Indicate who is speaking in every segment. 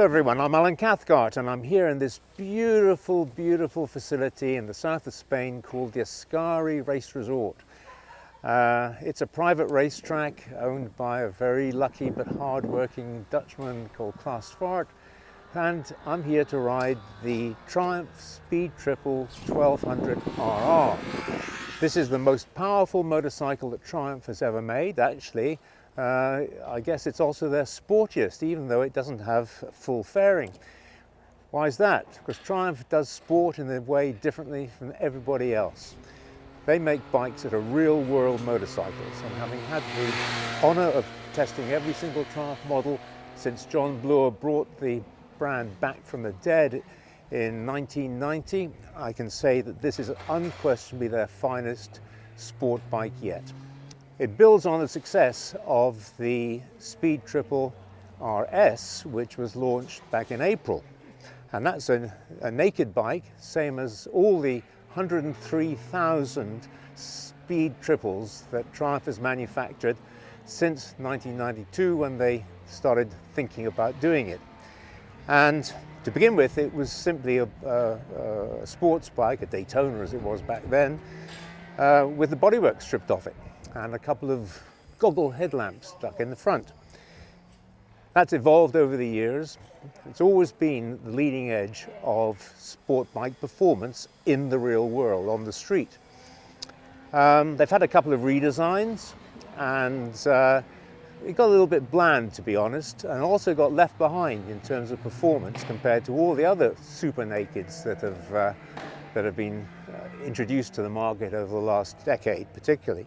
Speaker 1: Hello everyone, I'm Alan Cathcart and I'm here in this beautiful, beautiful facility in the south of Spain called the Ascari Race Resort. It's a private racetrack owned by a very lucky but hard-working Dutchman called Klaas Vaart, and I'm here to ride the Triumph Speed Triple 1200 RR. This is the most powerful motorcycle that Triumph has ever made. Actually, I guess it's also their sportiest, even though it doesn't have full fairing. Why is that? Because Triumph does sport in a way differently from everybody else. They make bikes that are real-world motorcycles, and having had the honour of testing every single Triumph model since John Bloor brought the brand back from the dead in 1990, I can say that this is unquestionably their finest sport bike yet. It builds on the success of the Speed Triple RS, which was launched back in April. And that's a naked bike, same as all the 103,000 Speed Triples that Triumph has manufactured since 1992, when they started thinking about doing it. And to begin with, it was simply a sports bike, a Daytona as it was back then, with the bodywork stripped off it and a couple of goggle headlamps stuck in the front. That's evolved over the years. It's always been the leading edge of sport bike performance in the real world, on the street. They've had a couple of redesigns, and it got a little bit bland, to be honest, and also got left behind in terms of performance compared to all the other super nakeds that have been introduced to the market over the last decade, particularly.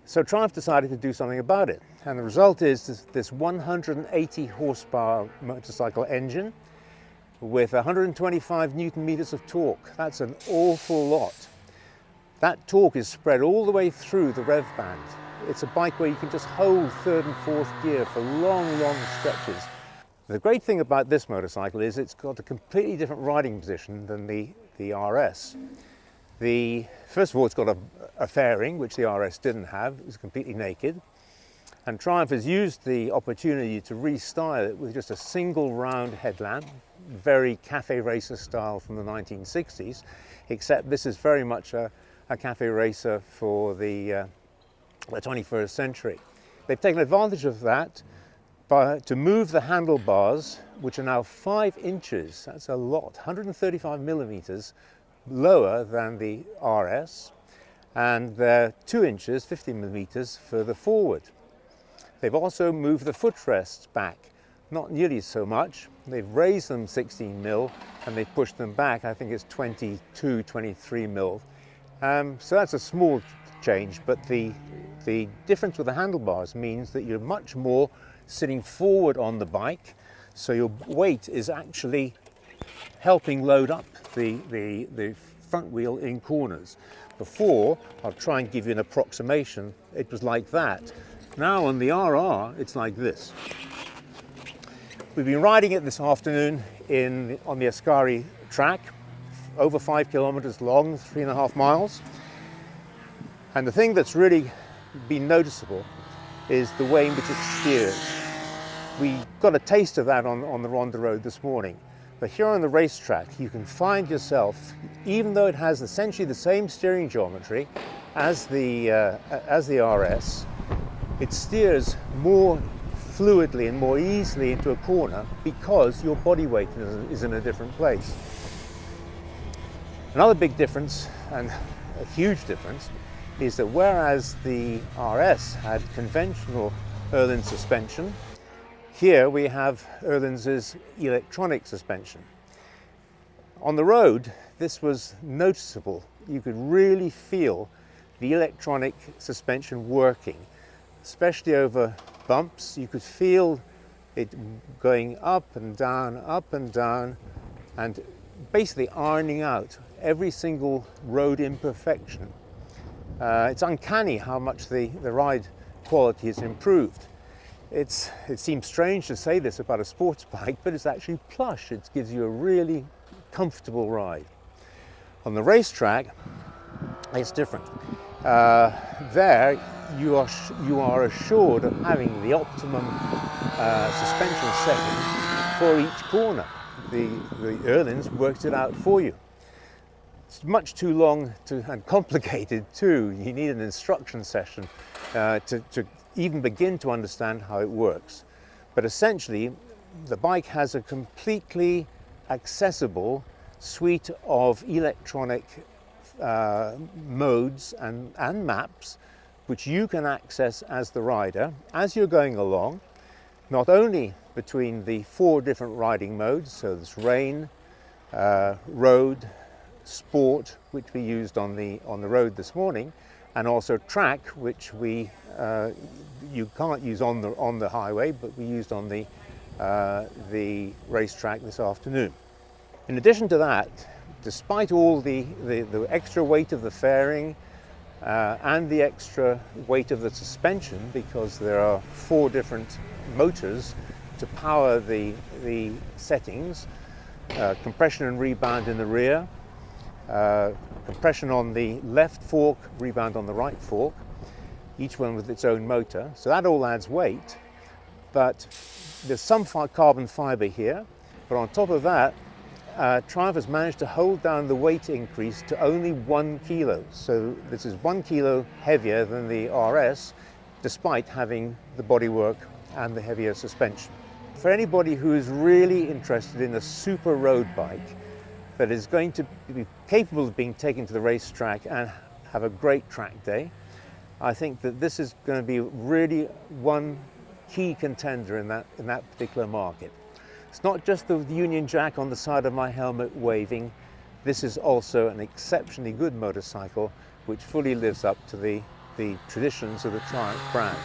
Speaker 1: So Triumph decided to do something about it, and the result is this 180 horsepower motorcycle engine with 125 newton meters of torque. That's an awful lot. That torque is spread all the way through the rev band. It's a bike where you can just hold third and fourth gear for long, long stretches. The great thing about this motorcycle is it's got a completely different riding position than the RS. First of all, it's got a fairing, which the RS didn't have. It was completely naked. And Triumph has used the opportunity to restyle it with just a single round headlamp, very cafe racer style from the 1960s, except this is very much a cafe racer for the 21st century. They've taken advantage of that to move the handlebars, which are now 5 inches, that's a lot, 135 millimeters, lower than the RS, and they're 2 inches, 50 millimeters further forward. They've also moved the footrests back, not nearly so much. They've raised them 16 mil and they've pushed them back, I think it's 22, 23 mil. So that's a small change, but the difference with the handlebars means that you're much more sitting forward on the bike, so your weight is actually helping load up the front wheel in corners. Before, I'll try and give you an approximation, it was like that. Now on the RR, it's like this. We've been riding it this afternoon on the Ascari track, over 5 kilometers long, 3.5 miles. And the thing that's really been noticeable is the way in which it steers. We got a taste of that on the Ronda Road this morning. But here on the racetrack, you can find yourself, even though it has essentially the same steering geometry as the RS, it steers more fluidly and more easily into a corner because your body weight is in a different place. Another big difference, and a huge difference, is that whereas the RS had conventional Öhlins suspension, here we have Öhlins' electronic suspension. On the road, this was noticeable. You could really feel the electronic suspension working, especially over bumps. You could feel it going up and down, and basically ironing out every single road imperfection. It's uncanny how much the ride quality has improved. It seems strange to say this about a sports bike, but it's actually plush. It gives you a really comfortable ride. On the racetrack, it's different. There, you are assured of having the optimum suspension setting for each corner. The Öhlins works it out for you. It's much too long and complicated too. You need an instruction session to even begin to understand how it works. But essentially, the bike has a completely accessible suite of electronic modes and maps which you can access as the rider as you're going along, not only between the 4 different riding modes, so there's rain, road, sport, which we used on the road this morning, and also track, which you can't use on the highway, but we used on the racetrack this afternoon. In addition to that, despite all the extra weight of the fairing and the extra weight of the suspension, because there are 4 different motors to power the settings, compression and rebound in the rear, compression on the left fork, rebound on the right fork, each one with its own motor. So that all adds weight, but there's some carbon fiber here. But on top of that, Triumph has managed to hold down the weight increase to only 1 kilo. So this is 1 kilo heavier than the RS, despite having the bodywork and the heavier suspension. For anybody who is really interested in a super road bike that is going to be capable of being taken to the racetrack and have a great track day, I think that this is going to be really one key contender in that particular market. It's not just the Union Jack on the side of my helmet waving. This is also an exceptionally good motorcycle which fully lives up to the traditions of the Triumph brand.